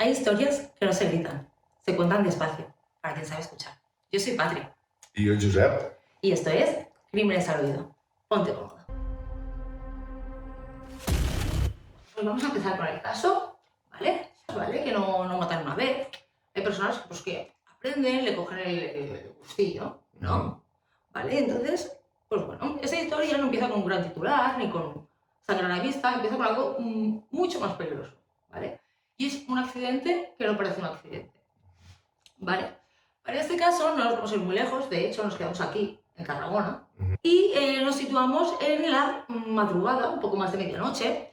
Hay historias que no se gritan, se cuentan despacio, para quien sabe escuchar. Yo soy Patri. Y yo, Josep. Y esto es Crímenes al Oído. Ponte cómodo. Pues vamos a empezar con el caso, ¿vale? ¿Vale? Que no matan una vez. Hay personas pues, que aprenden, le cogen el gustillo, ¿no? ¿Vale? Entonces, pues bueno, esa historia no empieza con un gran titular, ni con sangre a la vista, empieza con algo mucho más peligroso, ¿vale? Y es un accidente que no parece un accidente, ¿vale? Para este caso no nos vamos a ir muy lejos, de hecho nos quedamos aquí, en Tarragona, y nos situamos en la madrugada, un poco más de medianoche,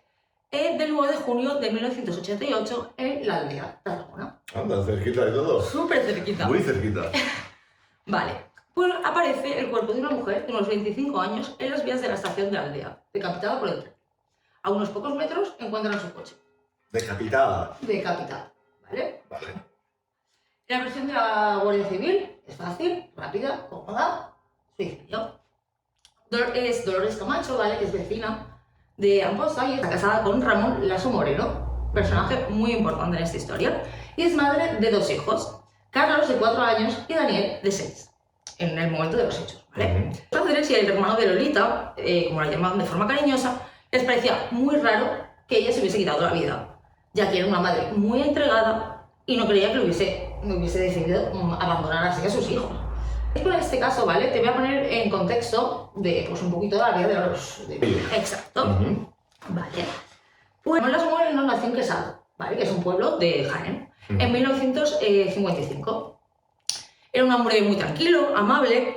del 9 de junio de 1988 en la aldea Tarragona. Anda, cerquita de todo. Súper cerquita. Muy cerquita. Vale, pues aparece el cuerpo de una mujer de unos 25 años en las vías de la estación de la aldea, decapitada por el tren. A unos pocos metros encuentran su coche. Decapitada. Decapitada, ¿vale? Vale. La versión de la Guardia Civil es fácil, rápida, cómoda, suicidio. Es Dolores Camacho, ¿vale? Que es vecina de Amposta y está casada con Ramón Lasso Moreno, personaje muy importante en esta historia, y es madre de 2 hijos, Carlos de 4 años y Daniel de 6, en el momento de los hechos, ¿vale? Los padres y el hermano de Lolita, como la llamaban de forma cariñosa, les parecía muy raro que ella se hubiese quitado la vida, ya que era una madre muy entregada y no creía que hubiese decidido abandonar así a sus hijos. Con este caso, ¿vale? Te voy a poner en contexto de, pues, un poquito de la vida de los... Exacto. Vale. Pues Las Moreno nació en Quesada, ¿vale? Que es un pueblo de Jaén, en 1955. Era un hombre muy tranquilo, amable,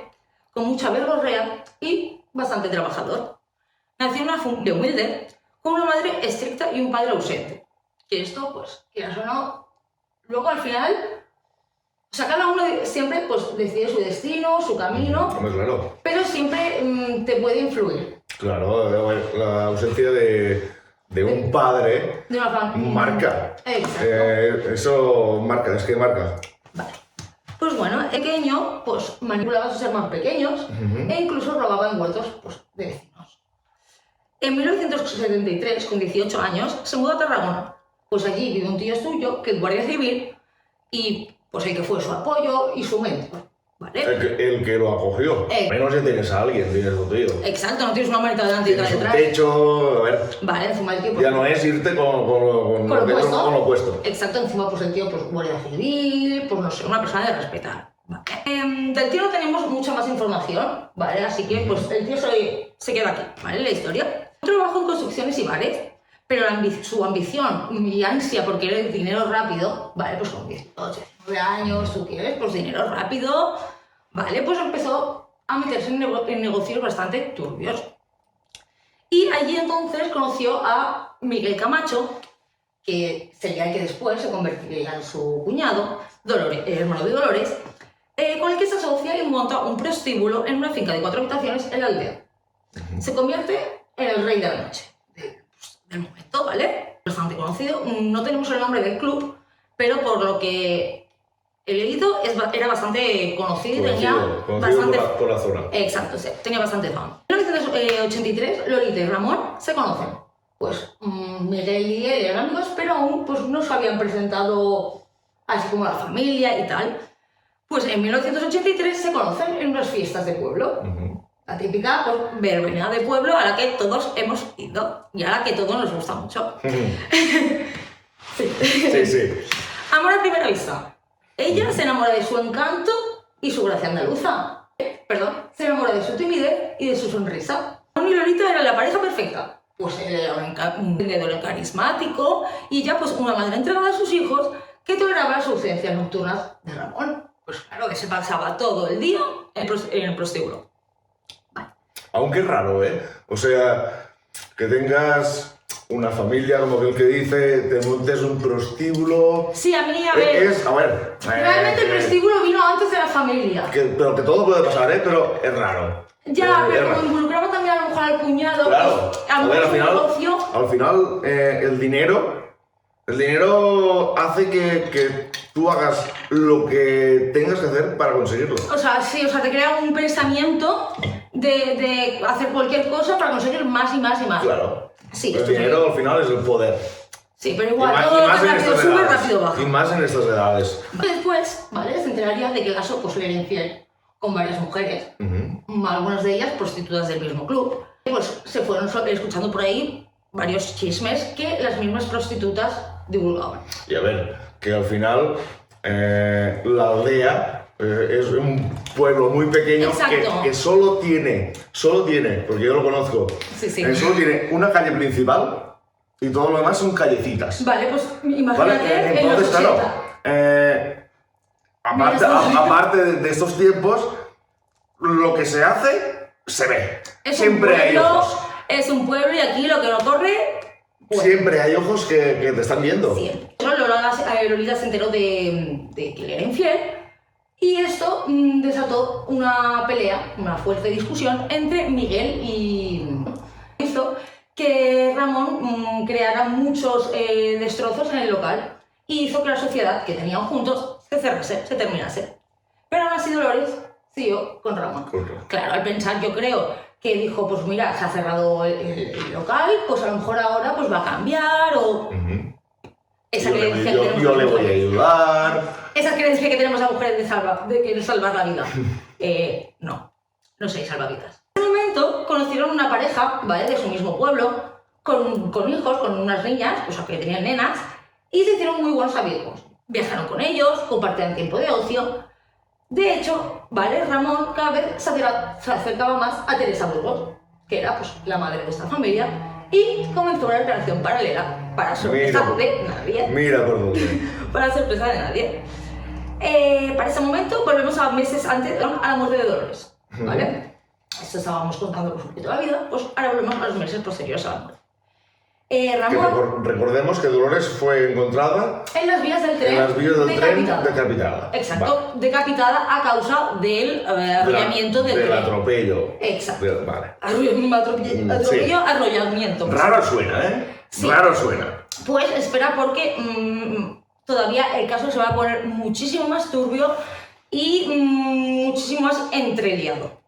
con mucha verborrea y bastante trabajador. Nació en una familia humilde, con una madre estricta y un padre ausente. Que esto, pues, quieras o no, luego al final... O sea, cada uno siempre pues, decide su destino, su camino, Hombre, claro. pero siempre te puede influir. Claro, la ausencia de un padre De una familia. marca. Exacto. Eso marca, es que marca. Vale. Pues bueno, el pequeño pues, manipulaba a sus hermanos pequeños e incluso robaba en huertos pues, de vecinos. En 1973, con 18 años, se mudó a Tarragona. Pues allí vive un tío suyo, que es guardia civil, y pues el que fue su apoyo y su mentor, ¿vale? El que lo acogió. Menos ya tienes a alguien, tienes tu tío. Exacto, no tienes una manita delante y otra Tienes un detrás. techo, a ver. Vale, encima el tío... Ya no es irte con lo opuesto. Exacto, encima pues el tío pues guardia civil, pues no sé, una persona de respetar. Vale. Del tío no tenemos mucha más información, ¿vale? Así que pues el tío se queda aquí, ¿vale? La historia. Trabajó en construcciones y bares, pero su ambición y ansia por querer dinero rápido, ¿vale? Pues con 18, 19 años, tú quieres, pues dinero rápido, ¿vale? Pues empezó a meterse en negocios bastante turbios. Y allí entonces conoció a Miguel Camacho, que sería el que después se convertiría en su cuñado, hermano de Dolores, con el que se asocia y monta un prostíbulo en una finca de 4 habitaciones en la aldea. Se convierte en el rey de la noche. Del momento, ¿vale? Bastante conocido. No tenemos el nombre del club, pero por lo que he leído era bastante conocido y tenía bastante... por la zona. Exacto, sí, tenía bastante fama. En 1983, Lolita y Ramón se conocen. Pues Miguel y él eran amigos, pero aún pues, no se habían presentado así como la familia y tal. Pues en 1983 se conocen en unas fiestas de pueblo. La típica pues, verbena de pueblo a la que todos hemos ido y a la que a todos nos gusta mucho. Sí. Amor a primera vista. Ella se enamora de su encanto y su gracia andaluza. Se enamora de su timidez y de su sonrisa. Ramón y Lolita eran la pareja perfecta. Pues él era un vendedor carismático y ella pues una madre entregada a sus hijos que toleraba las ausencias nocturnas de Ramón. Pues claro que se pasaba todo el día en el prostíbulo. Aunque es raro, ¿eh? O sea, que tengas una familia, como que el que dice, te montes un prostíbulo... Sí, a mí, a ver... Realmente el prostíbulo vino antes de la familia. Pero que todo puede pasar, ¿eh? Pero es raro. Ya, pero como involucraba también a lo mejor al cuñado... Claro. Pues, A ver, al final, el dinero hace que tú hagas lo que tengas que hacer para conseguirlo. O sea, sí, te crea un pensamiento de hacer cualquier cosa para conseguir más y más y más. Claro. Sí, el dinero al final es el poder. Sí, pero igual, todo tan rápido sube, rápido baja. Y más en estas edades. Después, ¿vale? Se enteraría de que el caso pues, le era infiel con varias mujeres, algunas de ellas prostitutas del mismo club. Pues se fueron escuchando por ahí varios chismes que las mismas prostitutas divulgaban. Y a ver, que al final la aldea es un pueblo muy pequeño que solo tiene, porque yo lo conozco, solo tiene una calle principal y todo lo demás son callecitas. Vale, pues imagínate ¿vale? en los Entonces, 80. Aparte de estos tiempos, lo que se hace, se ve. Siempre hay ojos. Es un pueblo y aquí lo que no corre... Bueno. Siempre hay ojos que te están viendo. Siempre. Lolita se enteró de que le era infiel y esto desató una pelea, una fuerte discusión entre Miguel y... hizo que Ramón creara muchos destrozos en el local y hizo que la sociedad que tenían juntos se cerrase, se terminase. Pero aún así Dolores siguió con Ramón. Claro, al pensar, yo creo que dijo, pues mira, se ha cerrado el local, pues a lo mejor ahora pues va a cambiar o... Esa creencia que tenemos yo le voy a ayudar. Esa creencia que tenemos a mujeres de querer salvar la vida. No sé, salvavidas. En ese momento conocieron una pareja, ¿vale? De su mismo pueblo, con hijos, con unas niñas, o sea, que tenían nenas, y se hicieron muy buenos amigos. Viajaron con ellos, compartían tiempo de ocio. De hecho, ¿vale? Ramón cada vez se acercaba más a Teresa Burgos, que era pues, la madre de esta familia, y comenzó una relación paralela para sorpresa de nadie. Mira por dónde. Para sorpresa de nadie. Para ese momento volvemos a meses antes a la muerte de Dolores, ¿vale? Esto estábamos contando por un poquito la vida, pues ahora volvemos a los meses posteriores a la muerte. Ramón... Recordemos que Dolores fue encontrada en las vías del tren, decapitada. Exacto, decapitada a causa del arrollamiento del tren. Del atropello. Exacto. Vale. Arrollamiento. Raro suena, ¿eh? Sí. Raro suena. Pues espera porque todavía el caso se va a poner muchísimo más turbio y muchísimo más entreliado.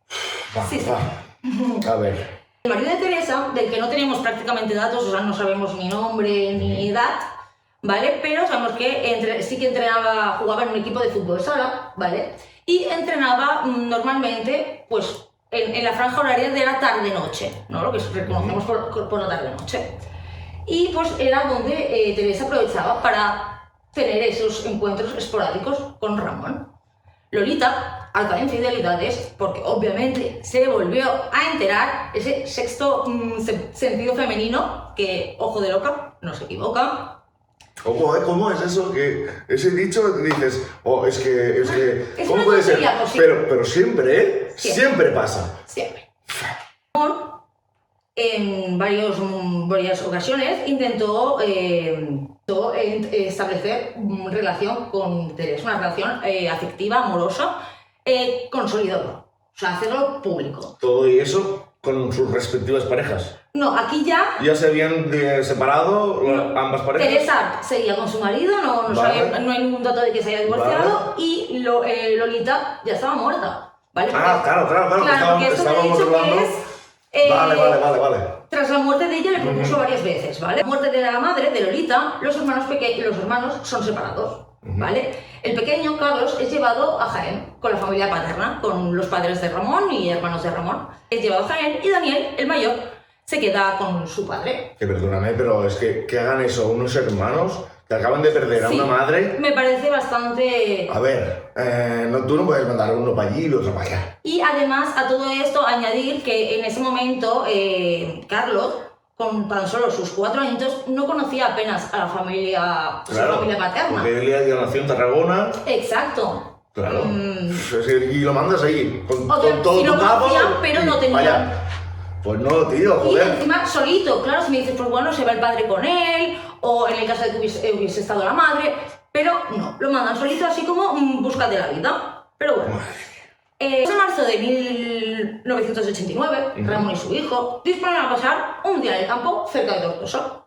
A ver. El marido de Teresa, del que no tenemos prácticamente datos, o sea, no sabemos ni nombre ni edad, ¿vale? Pero sabemos que sí que entrenaba, jugaba en un equipo de fútbol sala, ¿vale? Y entrenaba normalmente, pues, en la franja horaria de la tarde-noche, ¿no? Lo que reconocemos por la tarde-noche. Y pues era donde Teresa aprovechaba para tener esos encuentros esporádicos con Ramón. Lolita, harta de infidelidades, porque obviamente se volvió a enterar, ese sexto sentido femenino, que, ojo de loca, no se equivoca. ¿Cómo es eso? Que ese dicho dices, es que ¿cómo puede ser? Pero siempre, ¿eh? Siempre pasa. Siempre. En varias ocasiones intentó establecer relación con Teresa, una relación afectiva, amorosa, consolidadora, o sea, hacerlo público. Todo y eso con sus respectivas parejas. No, aquí ya... ¿Ya se habían separado ambas parejas? Teresa seguía con su marido, no hay ningún dato de que se haya divorciado, y Lolita ya estaba muerta, ¿vale? Claro, porque esto me he dicho que es... Vale. Tras la muerte de ella le propuso varias veces, ¿vale? La muerte de la madre, de Lolita, los hermanos son separados, ¿vale? El pequeño, Carlos, es llevado a Jaén con la familia paterna, con los padres de Ramón y hermanos de Ramón. Es llevado a Jaén y Daniel, el mayor, se queda con su padre. Que perdóname, pero es que hagan eso unos hermanos que acaban de perder a una madre. Me parece bastante... A ver, tú no puedes mandar uno para allí y otro para allá. Y además a todo esto añadir que en ese momento Carlos, con tan solo sus 4 años, no conocía apenas a la familia, su familia paterna. Porque él ya nació en Tarragona. Exacto. Claro. Y lo mandas ahí, con todo si lo tu capo, conocían, pero no tenían. Pues no, tío, joder. Y encima solito, claro, si me dices, pues bueno, se va el padre con él, o en el caso de que hubiese estado la madre, pero no, lo mandan solito así como busca de la vida. Pero bueno. En marzo de 1989, Ramón y su hijo disponen a pasar un día en el campo cerca de Tortosa.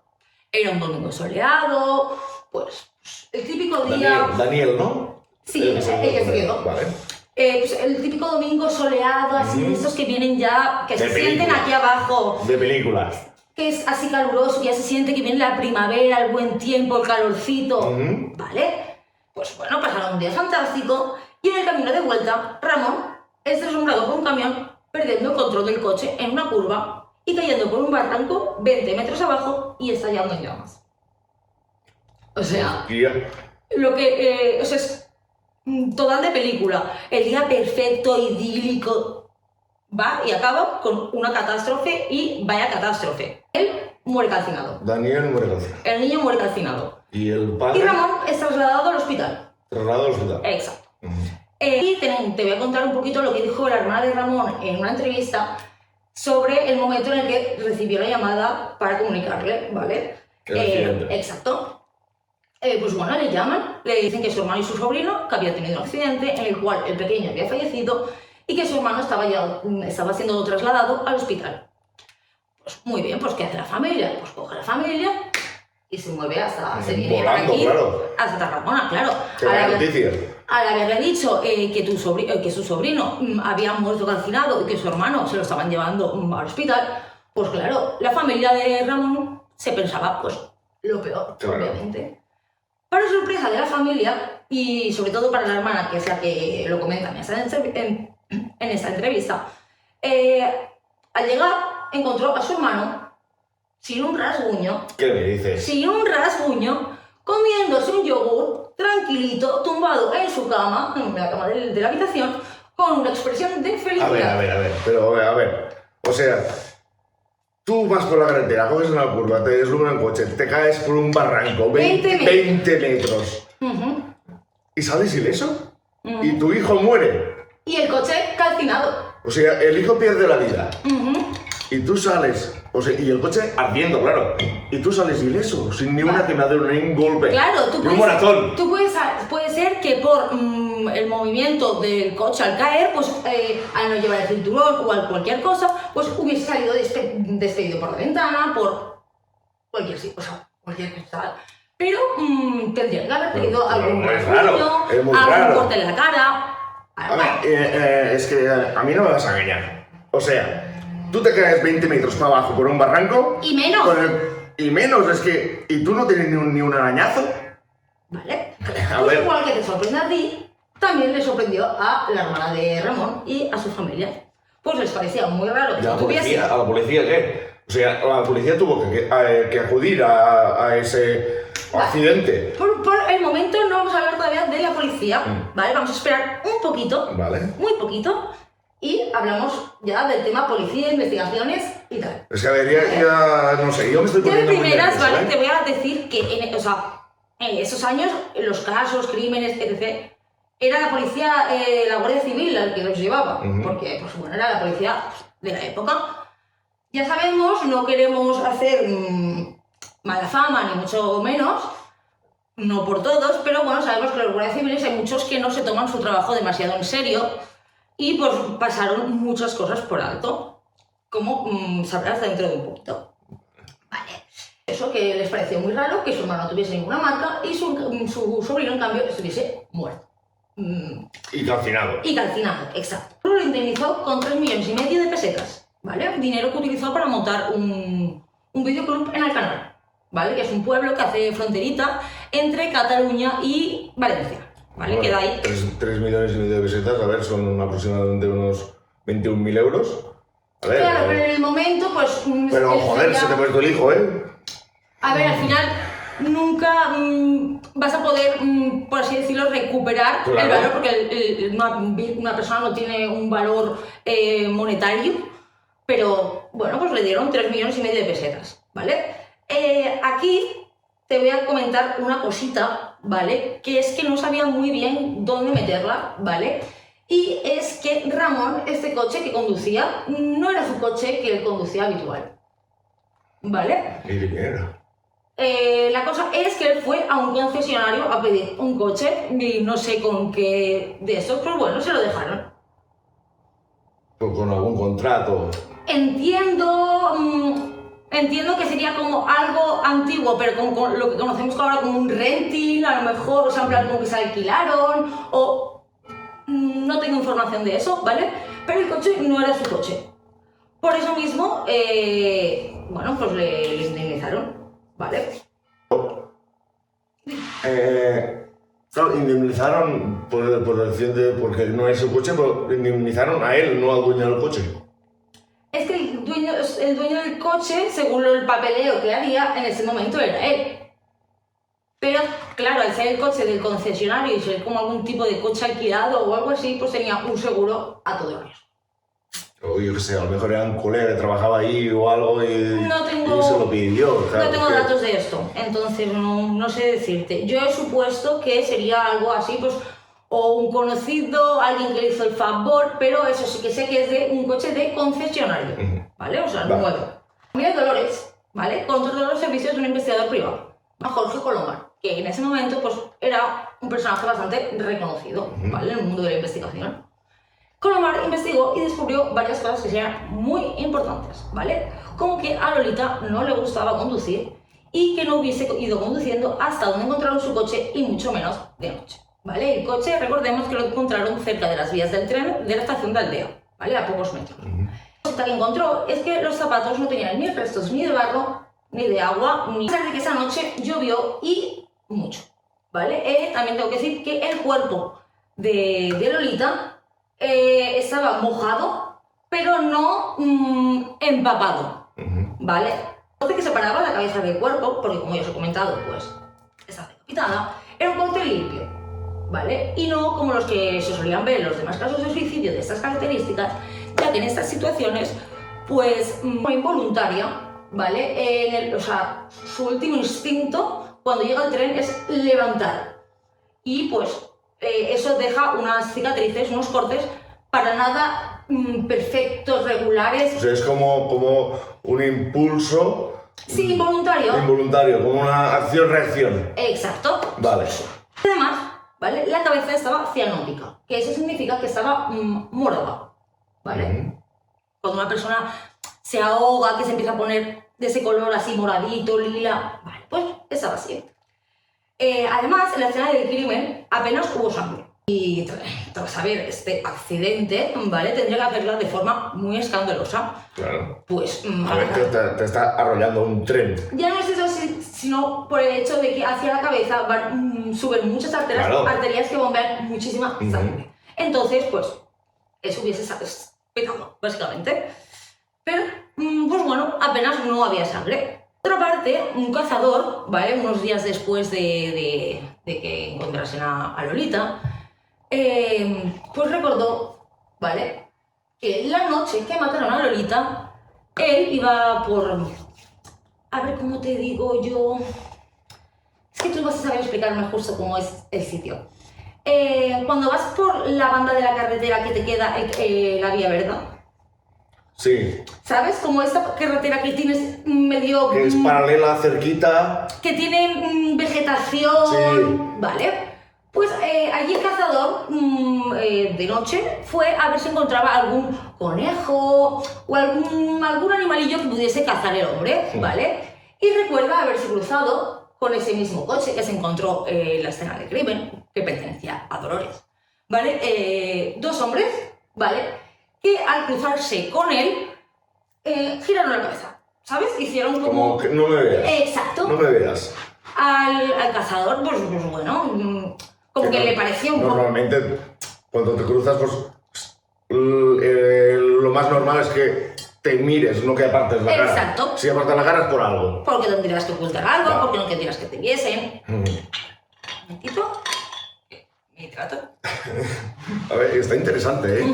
Era un domingo soleado, pues el típico día... Daniel, ¿no? Sí, el que se quedó. Vale. Pues el típico domingo soleado, así de esos que vienen ya, que se sienten aquí abajo. De películas. que es así caluroso, ya se siente que viene la primavera, el buen tiempo, el calorcito, ¿vale? Pues bueno, pasaron un día fantástico y en el camino de vuelta, Ramón es deslumbrado por un camión perdiendo el control del coche en una curva y cayendo por un barranco 20 metros abajo y estallando en llamas. O sea, lo que o sea, es total de película. El día perfecto, idílico, va y acaba con una catástrofe y vaya catástrofe. Él muere calcinado. Daniel muere calcinado. El niño muere calcinado. ¿Y el padre? Y Ramón es trasladado al hospital. Trasladado al hospital. Exacto. Y te voy a contar un poquito lo que dijo la hermana de Ramón en una entrevista sobre el momento en el que recibió la llamada para comunicarle, ¿vale? Exacto. Pues bueno, le llaman, le dicen que su hermano y su sobrino, que había tenido un accidente en el cual el pequeño había fallecido y que su hermano estaba siendo trasladado al hospital. Pues muy bien, pues ¿qué hace la familia? Pues coge la familia y se mueve hasta... se viene volando, aquí, claro. hasta Tarragona, claro. Qué buena noticia. Al haberle dicho que su sobrino había muerto calcinado y que su hermano se lo estaban llevando al hospital, pues claro, la familia de Ramón se pensaba pues lo peor, obviamente. Para sorpresa de la familia, y sobre todo para la hermana, que es la que lo comenta en esta entrevista, al llegar encontró a su hermano sin un rasguño. ¿Qué me dices? Sin un rasguño, comiéndose un yogur, tranquilito, tumbado en su cama, en la cama de la habitación, con una expresión de felicidad. A ver. O sea, tú vas por la carretera, coges una curva, te deslumbra un coche, te caes por un barranco, 20 metros. ¿Y sales ileso? ¿Y tu hijo muere? Y el coche calcinado. O sea, el hijo pierde la vida. Y tú sales, o sea, y el coche ardiendo, claro. Y tú sales ileso, sin ni una quemadura, ni un golpe. Claro, ni un moratón. Tú puede ser que por el movimiento del coche al caer, pues al no llevar el cinturón o al cualquier cosa, pues hubiese salido despedido por la ventana, por cualquier cosa. Pero tendría que haber tenido algún rasguño, algún corte en la cara. A ver, es que a mí no me vas a engañar. O sea, tú te caes 20 metros para abajo por un barranco. Y menos. Y menos, es que... ¿Y tú no tienes ni un arañazo? Vale. Pues igual que te sorprende a ti, también le sorprendió a la hermana de Ramón y a su familia. Pues les parecía muy raro que tuviese... ¿A la policía qué? O sea, la policía tuvo que acudir a ese accidente. Por el momento no vamos a hablar todavía de la policía, ¿vale? Vamos a esperar un poquito, muy poquito, y hablamos ya del tema policía, investigaciones y tal. Es que a ver, ya no sé, yo me estoy poniendo muy nervioso, ¿vale? ¿eh? Te voy a decir que en esos años, los casos, crímenes, etc., era la policía, la Guardia Civil la que los llevaba, porque pues, bueno, era la policía de la época. Ya sabemos, no queremos hacer mala fama, ni mucho menos, no por todos, pero bueno, sabemos que los guardias civiles hay muchos que no se toman su trabajo demasiado en serio y pues pasaron muchas cosas por alto, como sabrás dentro de un poquito. Vale. Eso que les pareció muy raro, que su hermano no tuviese ninguna marca y su sobrino, en cambio, estuviese muerto. Y calcinado. Y calcinado, exacto. Lo indemnizó con 3,5 millones de pesetas, ¿vale? Dinero que utilizó para montar un videoclub en Alcanar, ¿vale? Que es un pueblo que hace fronterita entre Cataluña y Valencia, ¿vale? Bueno, queda ahí. 3,5 millones de pesetas, a ver, son aproximadamente unos 21.000 euros. A ver, claro, pero en el momento, pues... Pero joder, se te ha muerto el hijo, ¿eh? A ver, al final nunca vas a poder, por así decirlo, recuperar el valor, porque una persona no tiene un valor monetario, pero bueno, pues le dieron 3,5 millones de pesetas, ¿vale? Aquí te voy a comentar una cosita, ¿vale? Que es que no sabía muy bien dónde meterla, ¿vale? Y es que Ramón, este coche que conducía, no era su coche que él conducía habitual, ¿vale? ¿Y de qué era? La cosa es que él fue a un concesionario a pedir un coche y no sé con qué de estos, pero bueno, se lo dejaron. Pues con algún contrato. Entiendo que sería como algo antiguo, pero con lo que conocemos ahora como un renting, a lo mejor, o sea, en plan como que se alquilaron, o no tengo información de eso, ¿vale? Pero el coche no era su coche. Por eso mismo, bueno, pues le indemnizaron, ¿vale? Claro, indemnizaron por el accidente porque no es su coche, pero indemnizaron a él, no al dueño del coche. Es que el dueño del coche, según el papeleo que había, en ese momento era él. Pero, claro, al ser el coche del concesionario y ser como algún tipo de coche alquilado o algo así, pues tenía un seguro a todo riesgo. O yo qué sé, a lo mejor era un colega que trabajaba ahí o algo y se lo pidió. Claro, no tengo datos de esto, entonces no sé decirte. Yo he supuesto que sería algo así, pues, o un conocido, alguien que le hizo el favor, pero eso sí que sé que es de un coche de concesionario, ¿vale? O sea, nuevo. Miguel Dolores, ¿vale? Controló los servicios de un investigador privado, Jorge Colomar, que en ese momento, pues, era un personaje bastante reconocido, ¿vale? En el mundo de la investigación. Colomar investigó y descubrió varias cosas que serían muy importantes, ¿vale? Como que a Lolita no le gustaba conducir y que no hubiese ido conduciendo hasta donde encontraron su coche y mucho menos de noche, ¿vale? El coche, recordemos que lo encontraron cerca de las vías del tren de la estación de Aldea, ¿vale? A pocos metros. La cosa que encontró es que los zapatos no tenían ni restos ni de barro, ni de agua, ni... A pesar de que esa noche llovió y mucho, ¿vale? También tengo que decir que el cuerpo de Lolita estaba mojado, pero no empapado, ¿vale? Entonces que separaba la cabeza del cuerpo, porque como ya os he comentado, pues está decapitada, era un corte limpio, ¿vale? Y no como los que se solían ver en los demás casos de suicidio de estas características, ya que en estas situaciones, pues, fue involuntaria, ¿vale? O sea, su último instinto cuando llega al tren es levantar. Y pues eso deja unas cicatrices, unos cortes para nada perfectos, regulares. O sea, es como un impulso... Sí, involuntario. Involuntario, como una acción-reacción. Exacto. Vale. Además, ¿vale? La cabeza estaba cianótica, que eso significa que estaba morada, ¿vale? Cuando una persona se ahoga, que se empieza a poner de ese color así moradito, lila, vale, pues estaba así. Además, en la escena del crimen apenas hubo sangre. Y tras saber este accidente, ¿vale? Tendría que hacerla de forma muy escandalosa. Claro. Pues... a ver, te está arrollando un tren. Ya no es eso, sino por el hecho de que hacia la cabeza suben muchas arterias que bombean muchísima sangre. Entonces, pues, eso hubiese petado, básicamente. Pero, pues bueno, apenas no había sangre. Por otra parte, un cazador, ¿vale? Unos días después de que encontrasen a Lolita, pues recordó, ¿vale? Que la noche que mataron a Lolita, él iba por... A ver, ¿cómo te digo yo? Es que tú vas a saber explicarme justo cómo es el sitio. Cuando vas por la banda de la carretera que te queda la vía verde. Sí. ¿Sabes? Como esta carretera que tienes medio... Que es paralela, cerquita. Que tiene vegetación... Sí. Vale. Pues allí el cazador, de noche, fue a ver si encontraba algún conejo o algún animalillo que pudiese cazar el hombre, ¿vale? Y recuerda haberse cruzado con ese mismo coche que se encontró en la escena del crimen, que pertenecía a Dolores, ¿vale? Dos hombres, ¿vale? Que al cruzarse con él, giraron la cabeza, ¿sabes? Hicieron como que no me veas. Exacto. No me veas. Al cazador, pues bueno, como que le pareció un poco... Normalmente, cuando te cruzas, pues lo más normal es que te mires, no que apartes la cara. Exacto. Si apartas la cara es por algo. Porque tendrías que ocultar algo, porque no querrías que te viesen. Un momentito. Mi trato. A ver, está interesante, ¿eh?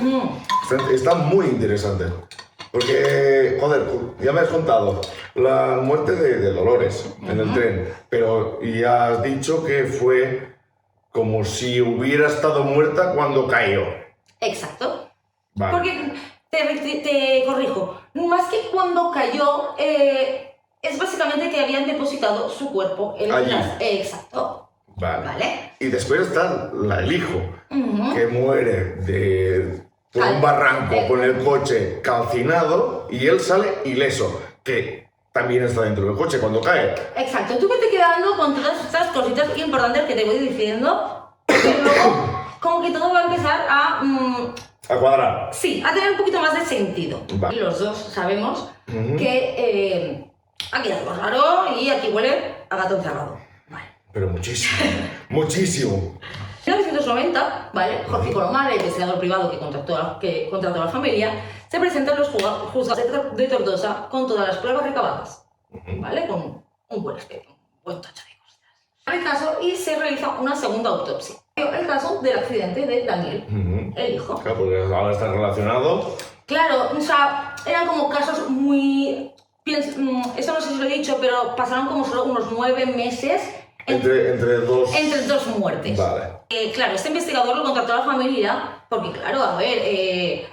Está muy interesante. Porque, joder, ya me has contado la muerte de Dolores en el tren, pero ya has dicho que fue como si hubiera estado muerta cuando cayó. Exacto. Vale. Porque, te corrijo, más que cuando cayó, es básicamente que habían depositado su cuerpo en allí. Exacto. Vale. Y después está el hijo, que muere por un barranco con el coche calcinado y él sale ileso, que también está dentro del coche cuando cae. Exacto. Tú vete quedando con todas estas cositas importantes que te voy diciendo, y luego como que todo va a empezar a A cuadrar. Sí, a tener un poquito más de sentido. Vale. Los dos sabemos que aquí hay algo raro y aquí huele a gato encerrado. Vale. Pero muchísimo, muchísimo. En 1990, ¿vale? Jorge Colomar, el investigador privado que contrató a la familia, se presenta en los juzgados de Tortosa con todas las pruebas recabadas, ¿vale? Con un buen expediente, un buen tacho de cosas. El caso y se realiza una segunda autopsia. El caso del accidente de Daniel, el hijo. Claro, porque ahora está relacionado. Claro, o sea, eran como casos muy... Esto no sé si lo he dicho, pero pasaron como solo unos 9 meses entre dos muertes. Vale. Claro, este investigador lo contrató a la familia porque, claro, a ver,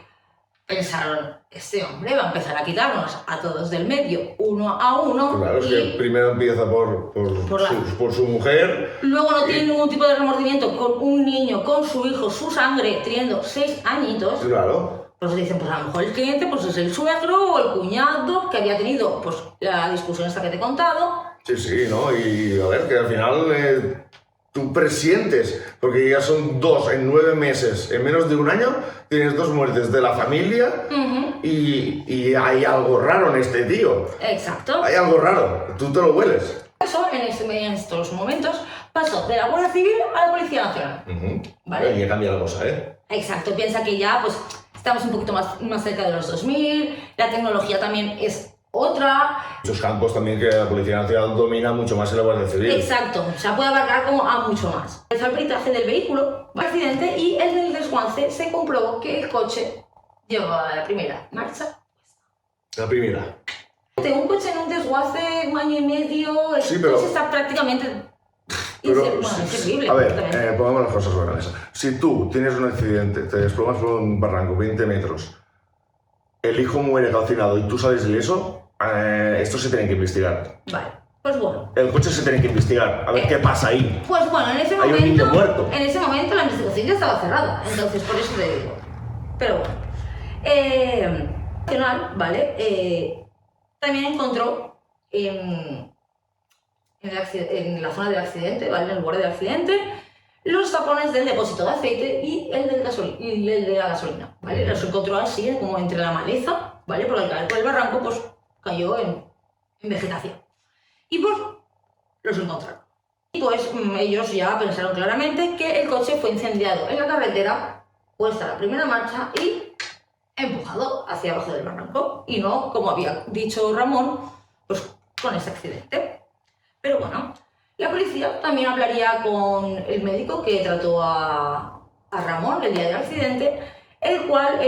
pensaron, este hombre va a empezar a quitarnos a todos del medio, uno a uno. Claro, es que primero empieza por su mujer. Luego no tiene ningún tipo de remordimiento con un niño, con su hijo, su sangre, teniendo 6 añitos. Claro. Pues dicen, pues a lo mejor el cliente pues es el suegro o el cuñado que había tenido pues la discusión esta que te he contado. Sí, ¿no? Y a ver, que al final tú presientes, porque ya son 2 en 9 meses, en menos de un año, tienes 2 muertes de la familia y hay algo raro en este tío. Exacto. Hay algo raro, tú te lo hueles. Eso, en estos momentos, pasó de la Guardia Civil a la Policía Nacional. ¿Vale? Y ya cambia la cosa, ¿eh? Exacto, piensa que ya pues estamos un poquito más cerca de los 2000, la tecnología también es otra. Muchos campos también que la Policía Nacional domina mucho más en la Guardia Civil. Exacto, o sea, puede abarcar como a mucho más. Realizó el peritaje del vehículo, el accidente, y en el desguace se comprobó que el coche llevaba la primera marcha. La primera. Un coche en un desguace 1 año y medio, el coche está prácticamente... inservible. A ver, pongamos las cosas sobre la mesa. Si tú tienes un accidente, te desplomas por un barranco 20 metros, el hijo muere calcinado y tú sales ileso, esto se tiene que investigar. Vale, pues bueno. El coche se tiene que investigar, a ver qué pasa ahí. Pues bueno, en ese momento... Hay un niño muerto. En ese momento la investigación ya estaba cerrada, entonces por eso te digo. Pero bueno. Nacional, ¿vale? También encontró en la zona del accidente, ¿vale? En el lugar del accidente, los tapones del depósito de aceite y el de la gasolina, ¿vale? Los encontró así, como entre la maleza, ¿vale? Porque al caer por el barranco, pues cayó en vegetación. Y pues los encontraron. Y pues ellos ya pensaron claramente que el coche fue incendiado en la carretera, puesta a la primera marcha y empujado hacia abajo del barranco. Y no, como había dicho Ramón, pues con ese accidente. Pero bueno, la policía también hablaría con el médico que trató a Ramón el día del accidente, el cual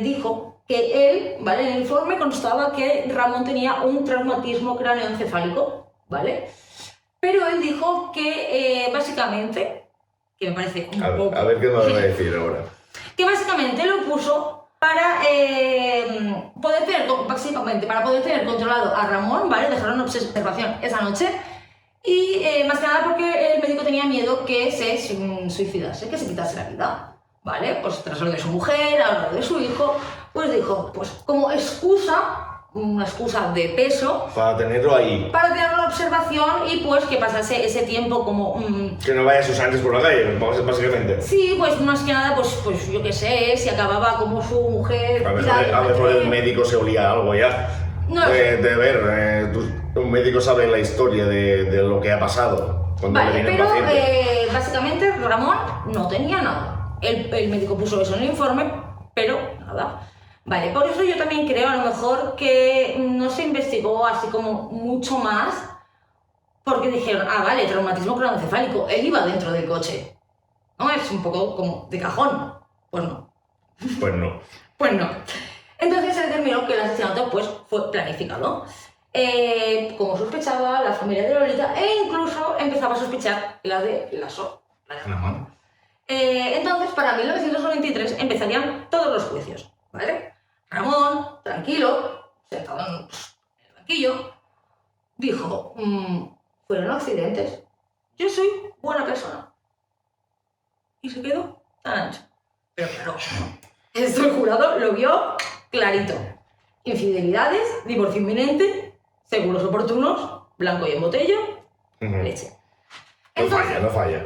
dijo que él, ¿vale? En el informe constaba que Ramón tenía un traumatismo cráneoencefálico, ¿vale? Pero él dijo que básicamente, que me parece un poco... A ver qué me van a decir ahora. Que básicamente lo puso para poder tener controlado a Ramón, ¿vale? Dejaron en observación esa noche. Y más que nada porque el médico tenía miedo que se suicidase, que se quitase la vida, ¿vale? Pues tras lo de su mujer, a lo de su hijo, pues dijo, pues como excusa, una excusa de peso... Para tenerlo ahí. Para tenerlo en observación y pues que pasase ese tiempo como... que no vaya sus sangres por la calle, básicamente. Sí, pues más que nada, pues yo qué sé, si acababa como su mujer... A lo mejor el médico se olía algo ya. No. De ver, un médico sabe la historia de lo que ha pasado cuando le viene el paciente. Pero básicamente Ramón no tenía nada. El médico puso eso en el informe, pero nada. Vale, por eso yo también creo a lo mejor que no se investigó así como mucho más, porque dijeron, vale, traumatismo craneoencefálico, él iba dentro del coche. ¿No? Es un poco como de cajón. Pues no. Pues no. Pues no. Entonces se determinó que el asesinato pues, fue planificado. Como sospechaba la familia de Lolita, e incluso empezaba a sospechar la de Lasso, la de Ramón. Entonces, para 1993 empezarían todos los juicios, ¿vale? Ramón, tranquilo, sentado en el banquillo, dijo, fueron accidentes, yo soy buena persona. Y se quedó tan ancho. Pero claro, esto el jurado lo vio clarito. Infidelidades, divorcio inminente, seguros oportunos, blanco y en botella, leche. No falla. No falla.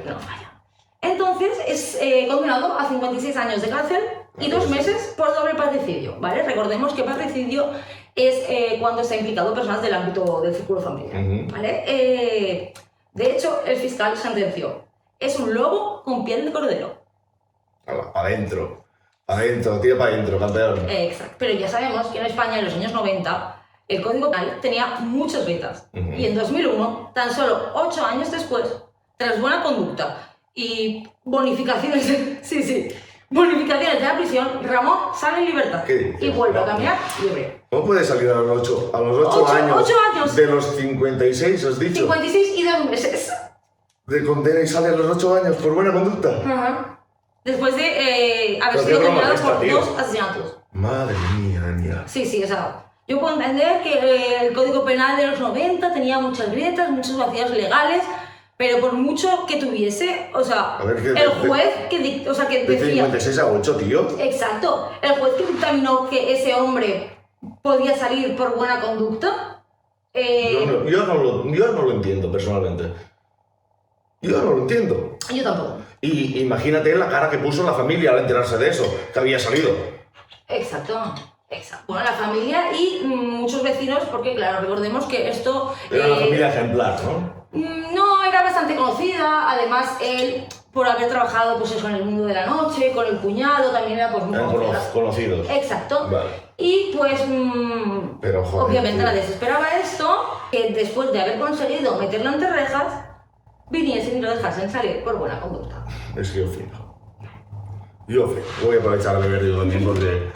Entonces es condenado a 56 años de cárcel y 2 meses por doble parricidio, ¿vale? Recordemos que parricidio es cuando está implicado personas del ámbito del círculo familiar, ¿vale? De hecho, el fiscal sentenció, es un lobo con piel de cordero. Adentro, tira para adentro, campeón. Exacto, pero ya sabemos que en España en los años 90 el Código Penal tenía muchas grietas y en 2001, tan solo 8 años después, tras buena conducta y bonificaciones, bonificaciones de la prisión, Ramón sale en libertad y vuelve a caminar libre. ¿Cómo puede salir a los 8 años? 8 años. De los 56, has dicho. 56 y 2 meses. De condena y sale a los 8 años por buena conducta. Después de haber sido condenado por 2 asesinatos. Madre mía. Sí, o sea, yo puedo entender que el Código Penal de los 90 tenía muchas grietas, muchos vacíos legales, pero por mucho que tuviese, o sea, el juez que decía... De 56 a 8, tío. Exacto. El juez que dictaminó que ese hombre podía salir por buena conducta... Yo no lo entiendo, personalmente. Yo no lo entiendo. Yo tampoco. Y imagínate la cara que puso la familia al enterarse de eso, que había salido. Exacto. Bueno, la familia y muchos vecinos, porque claro, recordemos que esto... Era una familia ejemplar, ¿no? No, era bastante conocida, además él, por haber trabajado pues eso en el mundo de la noche, con el cuñado, también era pues muy conocidos. Exacto. Vale. Y pues, pero, joder, obviamente nadie se esperaba esto, que después de haber conseguido meterlo entre rejas, viniesen y lo dejasen salir por buena conducta. Es que yo flipo. Voy a aprovechar a beber yo también porque...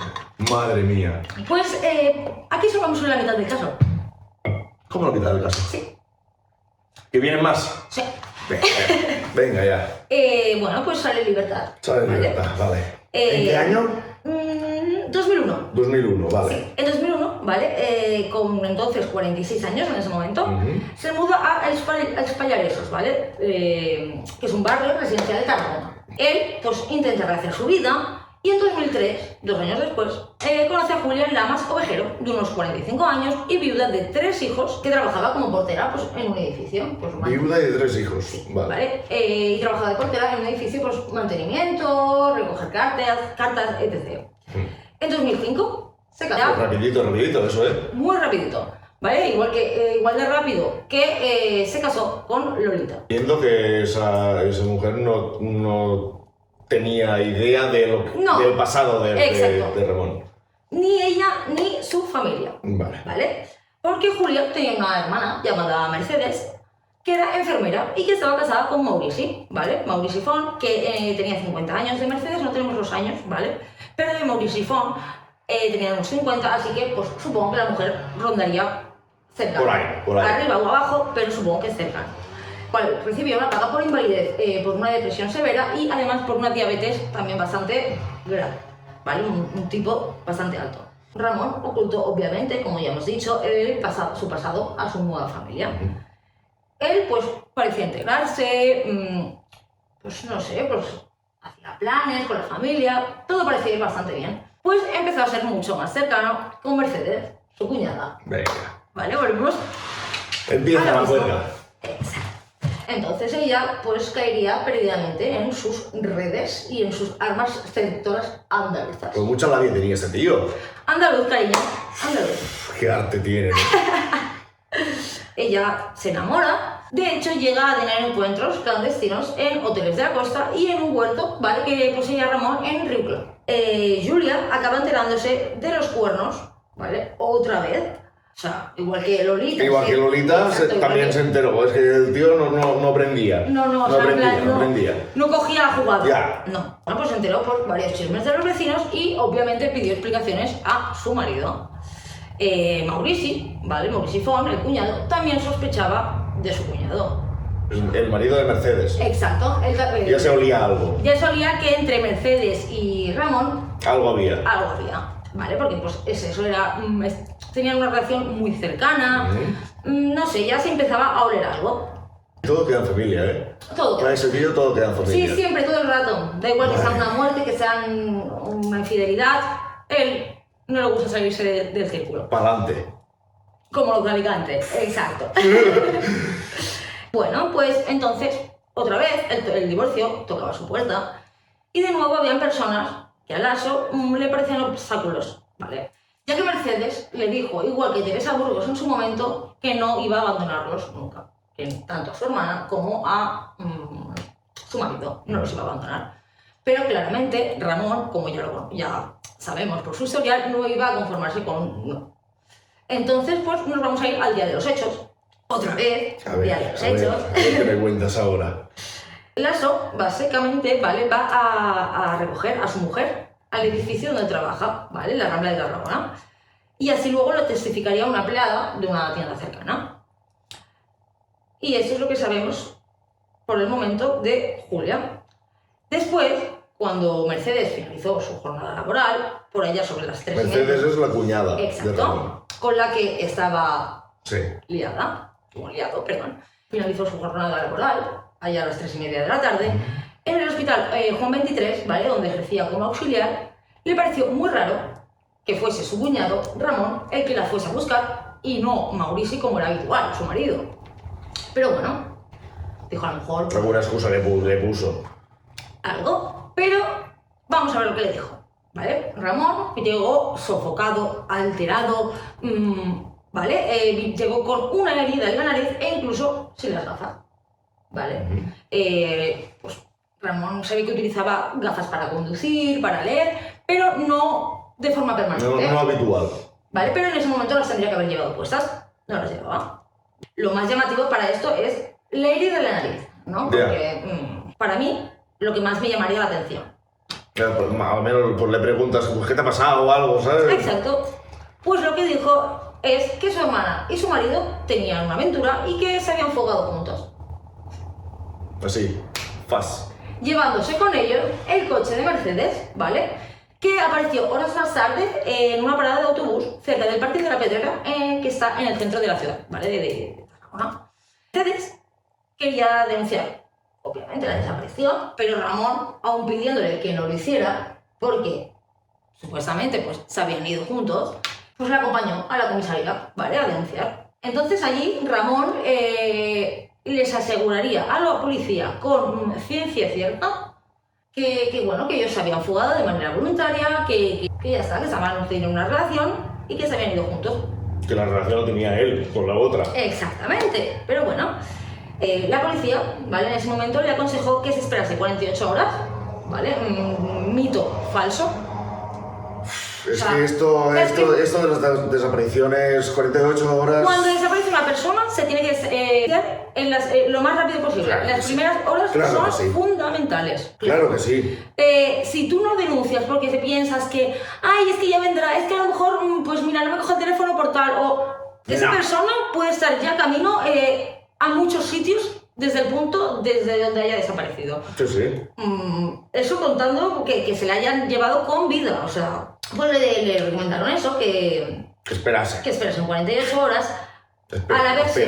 Madre mía. Pues aquí solo vamos a la mitad del caso. ¿Cómo la mitad del caso? Sí. ¿Que vienen más? Sí. Venga ya. Bueno, pues sale en libertad. Sale en libertad, vale. ¿En qué año? 2001. 2001, vale. Sí, en 2001, ¿vale? Con entonces 46 años en ese momento, se muda a Espallaresos, ¿vale? Que es un barrio residencial de Tarragona. Él, pues, intenta rehacer su vida y en 2003, 2 años después, conoce a Julia Lamas Ovejero, de unos 45 años y viuda de 3 hijos, que trabajaba como portera pues, en un edificio. Pues, viuda de 3 hijos, sí, vale. Y trabajaba de portera en un edificio, pues mantenimiento, recoger cartas, etc. En 2005 se casó. Pues rapidito, eso es. Muy rapidito, ¿vale? Igual de rápido que se casó con Lolita. Viendo que esa mujer no tenía idea del pasado de Ramón. Ni ella ni su familia. Vale. Porque Julia tenía una hermana llamada Mercedes, que era enfermera y que estaba casada con Maurici, ¿vale? Maurici Font, que tenía 50 años. De Mercedes no tenemos los años, ¿vale? Pero de Maurici Font tenía unos 50, así que pues supongo que la mujer rondaría cerca. Por ahí. Arriba o abajo, pero supongo que cerca. Cual recibió una paga por invalidez, por una depresión severa y además por una diabetes también bastante grave, ¿vale? Un tipo bastante alto. Ramón ocultó, obviamente, como ya hemos dicho, su pasado a su nueva familia. Él, pues, parecía integrarse, pues, no sé, pues, hacía planes con la familia, todo parecía ir bastante bien. Pues empezó a ser mucho más cercano con Mercedes, su cuñada. Venga. ¿Vale? Volvemos. Empieza la cuerda. Exacto. Entonces ella pues caería perdidamente en sus redes y en sus armas seductoras andaluzas. Pues mucha labia tenía este tío. Andaluz, cariño, andaluz. Qué arte tiene, ¿no? Ella se enamora, de hecho llega a tener encuentros clandestinos en hoteles de la costa y en un huerto, ¿vale? Que poseía Ramón en Riucla. Julia acaba enterándose de los cuernos, ¿vale? Otra vez. O sea, igual que Lolita. También se enteró. Es que el tío no aprendía. No aprendía. No cogía la jugada. Ya. No. Bueno, pues se enteró por varios chismes de los vecinos y obviamente pidió explicaciones a su marido. Maurici, ¿vale? Maurici Font, el cuñado, también sospechaba de su cuñado. El marido de Mercedes. Exacto. Ya se olía algo. Ya se olía que entre Mercedes y Ramón... Algo había. ¿Vale? Porque pues eso era... tenían una relación muy cercana, no sé, ya se empezaba a oler algo. Todo queda en familia, ¿eh? Todo. Para ese vídeo todo queda en familia. Sí, siempre, todo el rato. Da igual que sea una muerte, que sea una infidelidad, él no le gusta salirse del círculo. Pa'lante. Como los traficantes, exacto. Bueno, pues entonces, otra vez el divorcio tocaba su puerta y de nuevo habían personas que a Lasso le parecían obstáculos, ¿vale? Ya que Mercedes le dijo, igual que Teresa Burgos en su momento, que no iba a abandonarlos nunca, que tanto a su hermana como a su marido no los iba a abandonar. Pero claramente Ramón, como ya sabemos por su historial, no iba a conformarse con no. Entonces, pues nos vamos a ir al día de los hechos. Otra vez, día de los hechos. ¿Qué me cuentas ahora? Lasso, básicamente, ¿vale? Va a recoger a su mujer al edificio donde trabaja, ¿vale? La Rambla de Tarragona. Y así luego lo testificaría una empleada de una tienda cercana. Y eso es lo que sabemos por el momento de Julia. Después, cuando Mercedes finalizó su jornada laboral, por allá sobre las 3:30... Mercedes es la cuñada. Exacto, de Ramón. con la que estaba Sí. liado, perdón. Finalizó su jornada laboral, allá a las 3:30 de la tarde. En el hospital Juan 23, ¿vale? Donde ejercía como auxiliar, le pareció muy raro que fuese su cuñado, Ramón, el que la fuese a buscar y no Maurici como era habitual, su marido. Pero bueno, dijo a lo mejor... Alguna excusa le puso. Algo, pero vamos a ver lo que le dijo, ¿vale? Ramón llegó sofocado, alterado, ¿vale? Llegó con una herida en la nariz e incluso sin las gafas, ¿vale? Pues Ramón sabía que utilizaba gafas para conducir, para leer, pero no de forma permanente. No habitual. ¿Vale? Pero en ese momento las tendría que haber llevado puestas, no las llevaba. Lo más llamativo para esto es la herida en la nariz, ¿no? Porque para mí lo que más me llamaría la atención. Claro, pues, más o menos pues, le preguntas, pues, ¿qué te ha pasado o algo, sabes? Exacto. Pues lo que dijo es que su hermana y su marido tenían una aventura y que se habían fugado juntos. Así, fast. Llevándose con ellos el coche de Mercedes, ¿vale? Que apareció horas más tarde en una parada de autobús cerca del Parque de la Pedrera, que está en el centro de la ciudad, ¿vale? De Tarragona. Mercedes quería denunciar, obviamente, la desaparición, pero Ramón, aún pidiéndole que no lo hiciera, porque supuestamente pues, se habían ido juntos, pues la acompañó a la comisaría, ¿vale? A denunciar. Entonces allí Ramón les aseguraría a la policía con ciencia cierta que bueno, que ellos se habían fugado de manera voluntaria, que ya está, que estaban teniendo una relación y que se habían ido juntos. Que la relación la tenía él con la otra. Exactamente, pero bueno, la policía, ¿vale? En ese momento le aconsejó que se esperase 48 horas, ¿vale? Mito falso. Es que esto de las desapariciones, 48 horas... Cuando desaparece una persona, se tiene que hacer lo más rápido posible. Claro las sí. primeras horas Claro son fundamentales. Claro que sí. Si tú no denuncias porque te piensas que, ay, es que ya vendrá, es que a lo mejor, pues mira, no me coge el teléfono por tal, o esa persona puede estar ya camino a muchos sitios desde donde haya desaparecido. Sí, sí. Eso contando que se le hayan llevado con vida, o sea, pues le recomendaron eso, que esperase. Que esperase en 48 horas. Al haberse,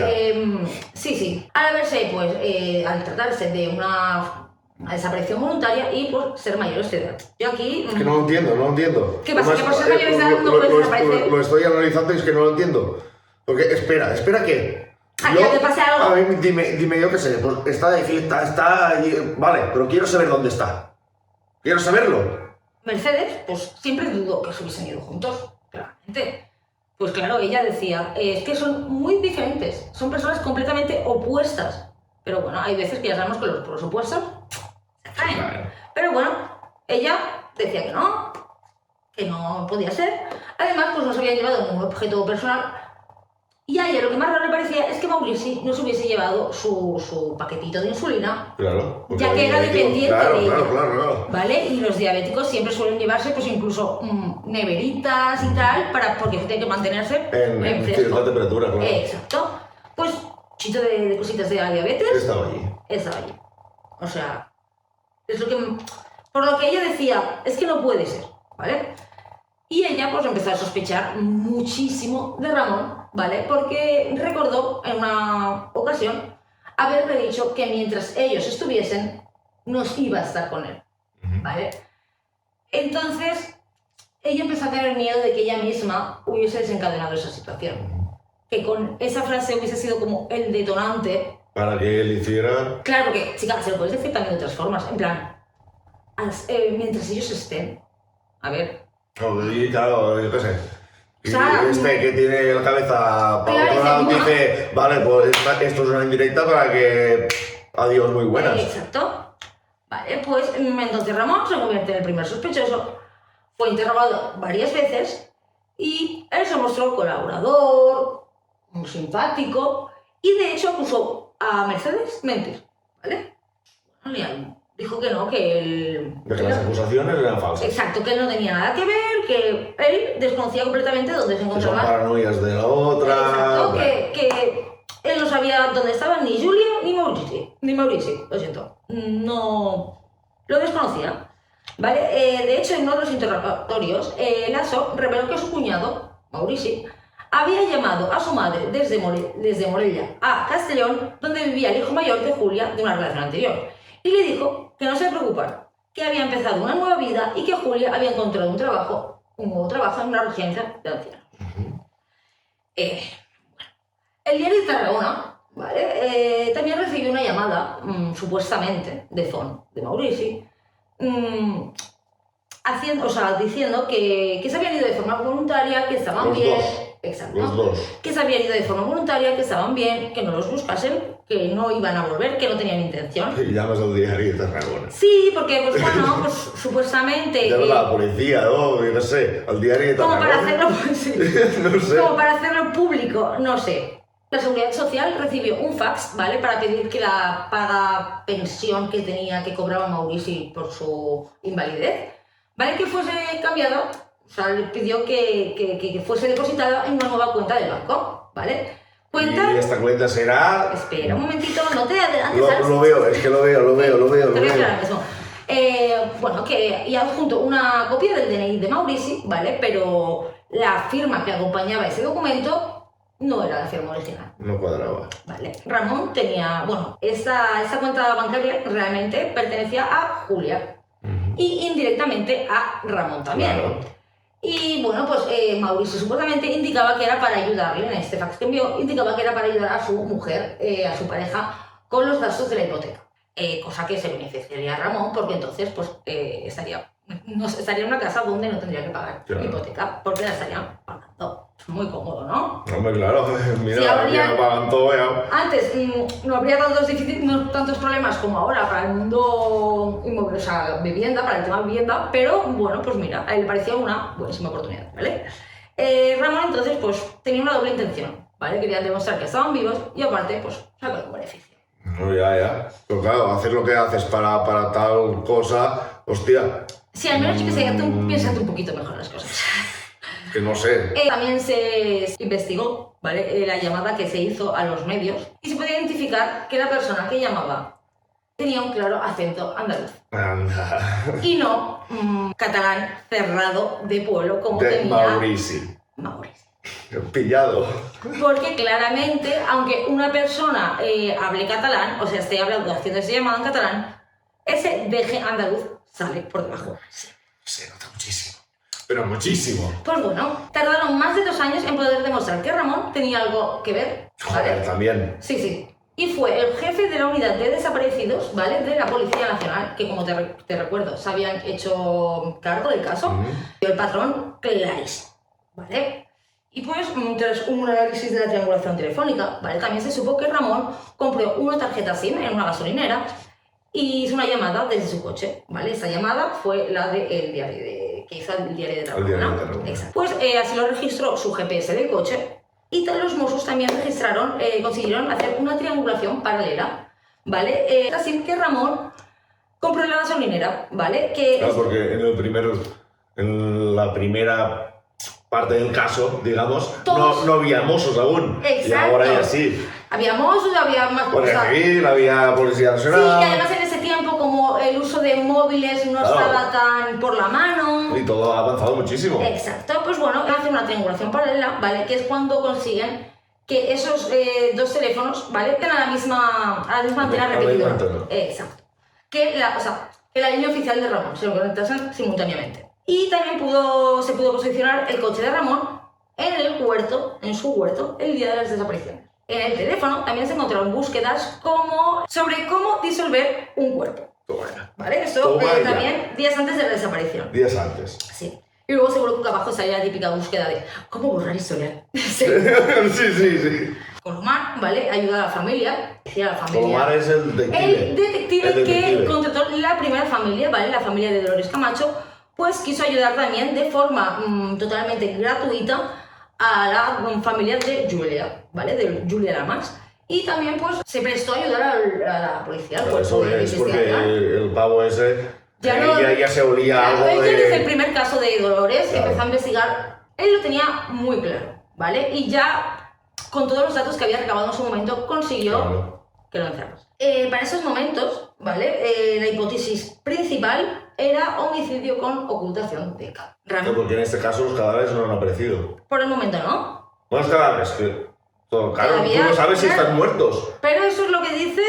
pues, al tratarse de una desaparición voluntaria y por ser mayores de edad. Yo aquí... Es que no lo entiendo. ¿Qué pasa? ¿Que por ser mayores de edad no puedes desaparecer? Lo estoy analizando y es que no lo entiendo. Porque, espera ¿qué? ¿A que te pase algo? A ver, dime yo qué sé, pues está de fiesta, está allí, vale, pero quiero saber dónde está. Quiero saberlo. Mercedes, pues siempre dudó que se hubiesen ido juntos, claramente. Pues claro, ella decía, es que son muy diferentes, son personas completamente opuestas. Pero bueno, hay veces que ya sabemos que los opuestos se caen. Claro. Pero bueno, ella decía que no podía ser. Además, pues no se habían llevado ningún objeto personal. Y a ella lo que más raro le parecía es que Maurici no se hubiese llevado su paquetito de insulina, claro, ya que era dependiente de ella. Claro. ¿Vale? Y los diabéticos siempre suelen llevarse pues incluso neveritas y tal, porque tienen que mantenerse en cierta temperatura, claro. Exacto. Pues chito de cositas de la diabetes. Estaba allí. O sea, es lo que... Por lo que ella decía, es que no puede ser, ¿vale? Y ella pues empezó a sospechar muchísimo de Ramón, ¿vale? Porque recordó en una ocasión haberle dicho que mientras ellos estuviesen, no iba a estar con él, ¿vale? Entonces, ella empezó a tener miedo de que ella misma hubiese desencadenado esa situación. Que con esa frase hubiese sido como el detonante Para que él hiciera... Claro, porque, chica, se lo puedes decir también de otras formas. En plan, mientras ellos estén. A ver. No, y claro, yo qué sé. O sea, que tiene la cabeza para otro lado dice, vale, pues esto es una indirecta para que... Adiós, muy buenas. Exacto. Vale, pues entonces Ramón se convierte en el primer sospechoso. Fue interrogado varias veces y él se mostró colaborador, muy simpático y de hecho acusó a Mercedes mentir, ¿vale? Dijo que no, que él... De que las acusaciones eran falsas. Exacto, que él no tenía nada que ver, que él desconocía completamente dónde se encontraba. Que son paranoias de la otra... Exacto, que él no sabía dónde estaban ni Julia ni Maurici, lo siento. No... Lo desconocía. ¿Vale? De hecho, en uno de los interrogatorios, Lasso reveló que su cuñado, Maurici, había llamado a su madre desde Morella a Castellón, donde vivía el hijo mayor de Julia de una relación anterior, y le dijo que no se preocupara, que había empezado una nueva vida y que Julia había encontrado un nuevo trabajo en una residencia de ancianos. El diario de Tarragona, ¿vale? También recibió una llamada, supuestamente, de Fon, de Maurici, diciendo que se habían ido de forma voluntaria, que estaban los bien. Dos. Exacto. Los dos. Que se habían ido de forma voluntaria, que estaban bien, que no los buscasen, que no iban a volver, que no tenían intención. Y llamas al diario de Tarragona. Sí, porque, pues bueno, pues supuestamente... Llamas a la policía, ¿no? Yo no sé, al diario de Tarragona. Como para hacerlo, pues, sí. No sé. Como para hacerlo público, no sé. La Seguridad Social recibió un fax, ¿vale? Para pedir que la paga pensión que cobraba Maurici por su invalidez, ¿vale? Que fuese cambiada, o sea, le pidió que fuese depositada en una nueva cuenta del banco, ¿vale? Y esta cuenta será... Espera un momentito, no te adelantes. Lo veo, es que lo veo. Te voy a decir ahora mismo. Bueno, y adjunto una copia del DNI de Maurici, ¿vale? Pero la firma que acompañaba ese documento no era la firma original. No cuadraba. Vale. Ramón tenía... Bueno, esta cuenta bancaria realmente pertenecía a Julia. Y indirectamente a Ramón también. Claro. Y bueno, pues Mauricio supuestamente indicaba que era para ayudarle, en este fax que envió, indicaba que era para ayudar a su mujer, a su pareja, con los gastos de la hipoteca. Cosa que se beneficiaría a Ramón, porque entonces pues estaría en una casa donde no tendría que pagar la hipoteca, porque la estarían pagando. Muy cómodo, ¿no? Hombre, claro, mira, sí, ya pagan todo ya. Antes no habría tantos problemas como ahora para el mundo inmobiliario, o sea, vivienda, para el tema vivienda, pero bueno, pues mira, a él le parecía una buenísima oportunidad, ¿vale? Ramón entonces pues tenía una doble intención, ¿vale? Quería demostrar que estaban vivos y aparte pues sacar un beneficio. No, ya. Pero claro, hacer lo que haces para tal cosa, hostia. Sí, al menos que piénsate un poquito mejor las cosas. Que no sé. También se investigó, ¿vale? La llamada que se hizo a los medios y se podía identificar que la persona que llamaba tenía un claro acento andaluz. Anda. Y no catalán cerrado de pueblo como tenía Maurici. Pillado. Porque claramente, aunque una persona hable catalán, o sea, esté haciendo esa llamada en catalán, ese deje andaluz sale por debajo. Se nota muchísimo. Pero muchísimo. Pues bueno, tardaron más de 2 años en poder demostrar que Ramón tenía algo que ver. ¿Vale? Joder, también. Sí. Y fue el jefe de la unidad de desaparecidos, ¿vale? De la Policía Nacional, que como te recuerdo, se habían hecho cargo del caso. Y el patrón clarísimo, ¿vale? Y pues, tras un análisis de la triangulación telefónica, ¿vale? También se supo que Ramón compró una tarjeta SIM en una gasolinera y hizo una llamada desde su coche, ¿vale? Esa llamada fue la del diario que hizo el diario de Tarragona. Exacto. Pues así lo registró su GPS del coche y los Mossos también consiguieron hacer una triangulación paralela, ¿vale? Así que Ramón compró en la gasolinera, ¿vale? Claro, porque en la primera parte del caso, digamos, no había Mossos aún. Exacto. Y ahora ya sí. Había Mossos, había más Guardia Civil, había Policía Nacional. Sí, y además en ese tiempo, como el uso de móviles no estaba tan por la mano. Y todo ha avanzado muchísimo. Exacto, pues bueno, hacen una triangulación paralela, ¿vale? Que es cuando consiguen que esos 2 teléfonos, ¿vale? Tengan a la misma antena repetidora. Exacto. Que la línea oficial de Ramón se lo conectasen simultáneamente. Y también se pudo posicionar el coche de Ramón en su huerto, el día de las desapariciones. En el teléfono también se encontraron búsquedas sobre cómo disolver un cuerpo. ¿Vale? Esto también días antes de la desaparición. Días antes. Sí. Y luego seguro que abajo salía la típica búsqueda de cómo borrar historial. Sí. Colomar, ¿vale? Ayuda a la familia. Colomar es el detective. El detective que contrató la primera familia, ¿vale? La familia de Dolores Camacho, pues quiso ayudar también de forma totalmente gratuita a la familia de Julia, ¿vale? De Julia Lamas. Y también pues se prestó a ayudar a la policía, al cuerpo de investigación. Porque el pavo ese ya se olía algo de... Desde el primer caso de Dolores que empezó a investigar, él lo tenía muy claro, ¿vale? Y ya con todos los datos que había recabado en su momento consiguió que lo encerrase. Para esos momentos, ¿vale? La hipótesis principal era homicidio con ocultación de cadáver. Porque en este caso los cadáveres no han aparecido. Por el momento no. Bueno, los cadáveres, claro, tú no sabes si están muertos. Pero eso es lo que dice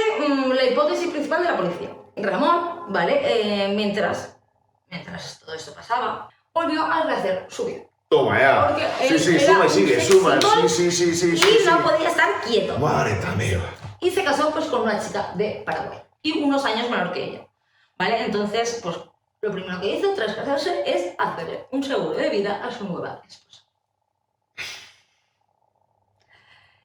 la hipótesis principal de la policía. Ramón, ¿vale? Mientras todo esto pasaba, volvió a rehacer su vida. Toma ya. Sí, suma y sigue, suma. Sí. Y no podía estar quieto. Madre mía. Y se casó pues con una chica de Paraguay. Y unos años menor que ella. ¿Vale? Entonces, pues lo primero que hizo tras casarse es hacerle un seguro de vida a su nueva esposa.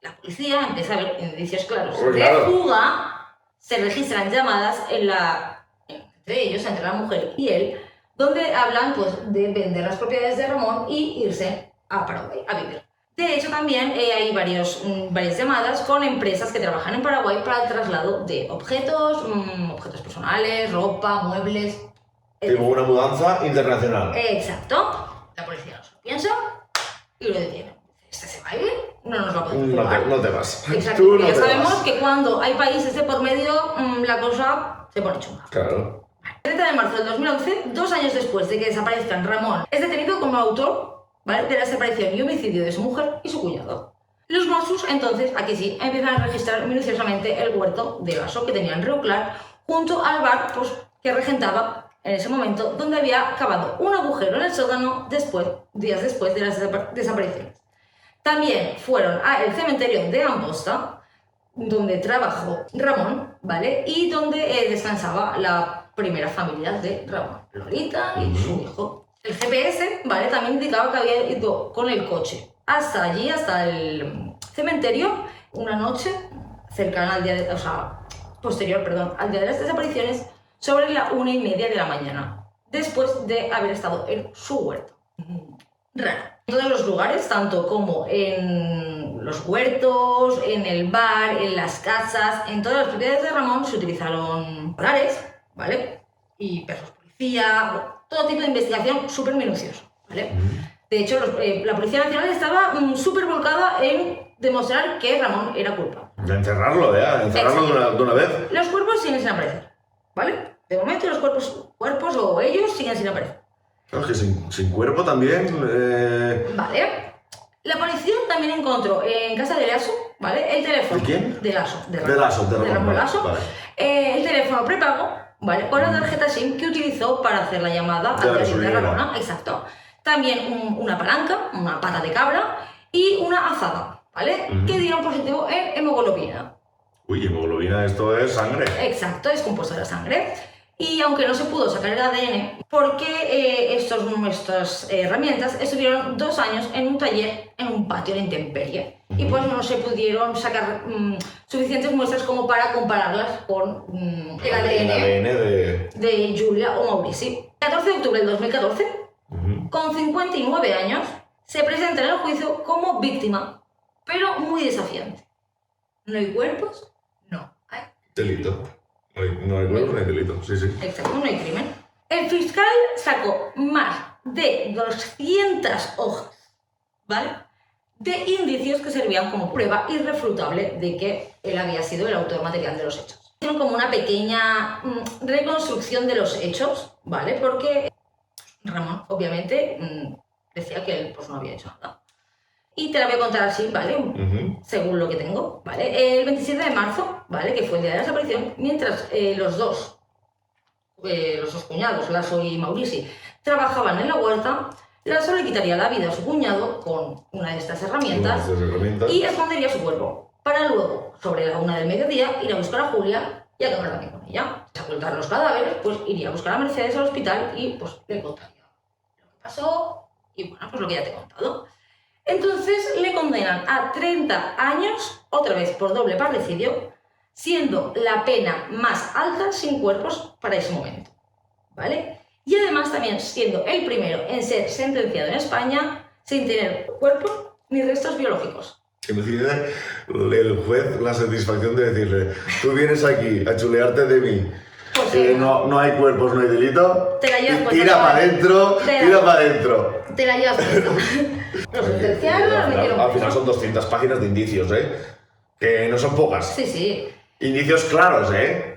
La policía empieza a ver indicios claros de fuga. Se registran llamadas entre ellos, entre la mujer y él, donde hablan pues, de vender las propiedades de Ramón y irse a Paraguay a vivir. De hecho, también hay varias llamadas con empresas que trabajan en Paraguay para el traslado de objetos personales, ropa, muebles. Tipo una mudanza internacional. Exacto. La policía no se lo piensa y lo detiene. Este se va a ir, no nos va a poder jugar. No te vas. Exacto, porque ya sabemos que cuando hay países de por medio, la cosa se pone chunga. Claro. El 30 de marzo del 2011, 2 años después de que desaparezcan, Ramón es detenido como autor, ¿vale?, de la desaparición y homicidio de su mujer y su cuñado. Los Mossos, entonces, aquí sí, empiezan a registrar minuciosamente el huerto de Lasso que tenían en Reuclar, junto al bar pues, que regentaba en ese momento, donde había cavado un agujero en el sótano días después de las desapariciones. También fueron al cementerio de Amposta, donde trabajó Ramón, ¿vale? Y donde descansaba la primera familia de Ramón, Lolita y su hijo. El GPS, ¿vale?, también indicaba que había ido con el coche hasta allí, hasta el cementerio, una noche cercana al día posterior al día de las desapariciones, sobre la 1:30 de la mañana, después de haber estado en su huerto. Raro. En todos los lugares, tanto como en los huertos, en el bar, en las casas, en todas las propiedades de Ramón se utilizaron polares, ¿vale? Y perros policía, todo tipo de investigación súper minucioso, ¿vale? De hecho, la Policía Nacional estaba súper volcada en demostrar que Ramón era culpable. De encerrarlo de una vez. Los cuerpos siguen sin aparecer, ¿vale? De momento los cuerpos o ellos siguen sin aparecer. Claro, es que sin cuerpo también... Vale. La policía también encontró en casa de Lasso, ¿vale?, el teléfono... ¿De quién? De Lasso. De Ramón Lasso. Vale. El teléfono prepago, ¿vale?, con la tarjeta SIM que utilizó para hacer la llamada al diario de Ramona. Exacto. También una palanca, una pata de cabra y una azada, ¿vale? Que dieron positivo en hemoglobina. Uy, hemoglobina, esto es sangre. Exacto, es compuesto de la sangre. Y aunque no se pudo sacar el ADN, porque estas herramientas estuvieron 2 años en un taller, en un patio de intemperie. Y pues no se pudieron sacar suficientes muestras como para compararlas con el ADN de Julia o Maurici. El 14 de octubre del 2014, con 59 años, se presenta en el juicio como víctima, pero muy desafiante. ¿No hay cuerpos? No hay delito. No hay cuerpo, no hay delito, sí. Exacto, no hay crimen. El fiscal sacó más de 200 hojas, ¿vale?, de indicios que servían como prueba irrefutable de que él había sido el autor material de los hechos. Hicieron como una pequeña reconstrucción de los hechos, ¿vale?, porque Ramón, obviamente, decía que él pues, no había hecho nada. Y te la voy a contar así, ¿vale? Según lo que tengo, ¿vale? El 27 de marzo, ¿vale?, que fue el día de la desaparición, mientras los dos cuñados, Lasso y Maurici, trabajaban en la huerta, Lasso le quitaría la vida a su cuñado con una de estas herramientas y escondería su cuerpo. para luego, sobre la 1 del mediodía, ir a buscar a Julia y acabar también con ella. A ocultar los cadáveres, pues iría a buscar a Mercedes al hospital y pues le contaría lo que pasó y bueno, pues lo que ya te he contado. Entonces le condenan a 30 años, otra vez por doble parricidio, siendo la pena más alta sin cuerpos para ese momento, ¿vale? Y además también siendo el primero en ser sentenciado en España sin tener cuerpo ni restos biológicos. Imagínate el juez la satisfacción de decirle, tú vienes aquí a chulearte de mí, pues no hay cuerpos, no hay delito, te la llevas tira para adentro, tira para adentro. Te la llevas puesta. Lo sentenciaron, al final son 200 páginas de indicios, que no son pocas. Sí, sí. Indicios claros,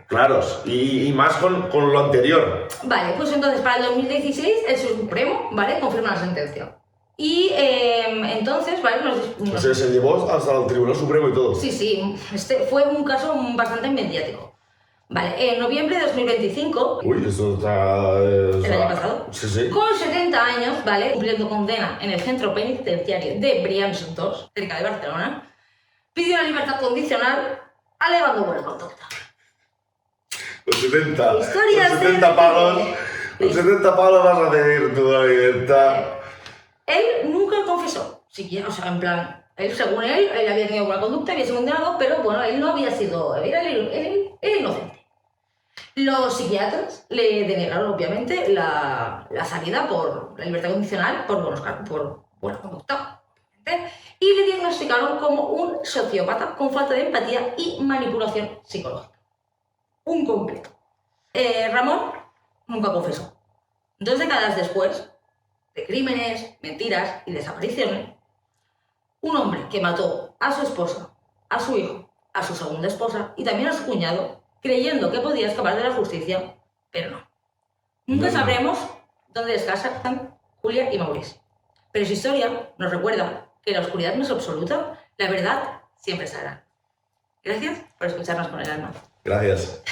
claros, y más con lo anterior. Vale, pues entonces para el 2016 el Supremo, ¿vale?, confirma la sentencia. Y entonces, ¿vale? Se llevó hasta el Tribunal Supremo y todo. Sí, sí, este fue un caso bastante mediático. Vale, en noviembre de 2025... Uy, eso está... ¿El año pasado? Sí, sí. Con 70 años, ¿vale?, cumpliendo condena en el centro penitenciario de Brians 2, cerca de Barcelona, pidió la libertad condicional alegando buena conducta. Los 70. Historias los 70 pagos. Los 70 pagos vas a pedir tu libertad. Él nunca confesó, siquiera, o sea, en plan, según él había tenido buena conducta, había sido condenado, pero bueno, él no había sido, era inocente. Los psiquiatras le denegaron, obviamente, la salida por la libertad condicional por buena conducta, obviamente, y le diagnosticaron como un sociópata con falta de empatía y manipulación psicológica. Un completo. Ramón nunca confesó. 2 décadas después de crímenes, mentiras y desapariciones, un hombre que mató a su esposa, a su hijo, a su segunda esposa y también a su cuñado, creyendo que podía escapar de la justicia, pero no. Nunca sabremos dónde descansan Julia y Mauricio. Pero su historia nos recuerda que la oscuridad no es absoluta, la verdad siempre estará. Gracias por escucharnos con el alma. Gracias.